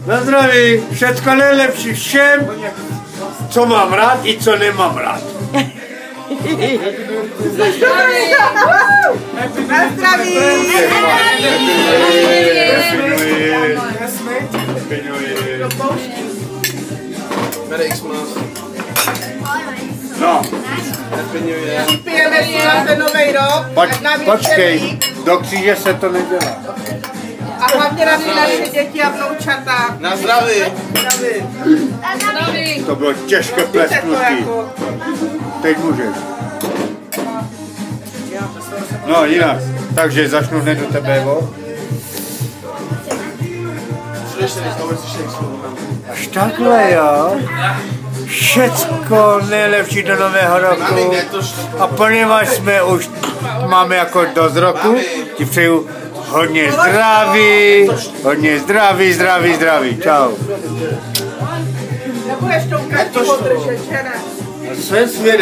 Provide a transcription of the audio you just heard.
Na zdraví, všecko nejlepší všem, co mám rád i co nemám rád. Na zdraví! Na zdraví! No. Pijeme si na ten nový rok. Počkej, do kříže se to nedělá. A hlavně na naše děti a vnoučata. Na zdraví. Na zdraví. To bylo těžké plesknutí. Teď můžeš. No jinak, takže začnu hned do tebe, Evo. Až takhle, jo? Všecko nejlepší do nového roku. A poněvadž jsme už máme jako dost roku, ti přeju hodně zdraví. Čau. Nebudeš tou kartu održet, že ne? Jsem svědom.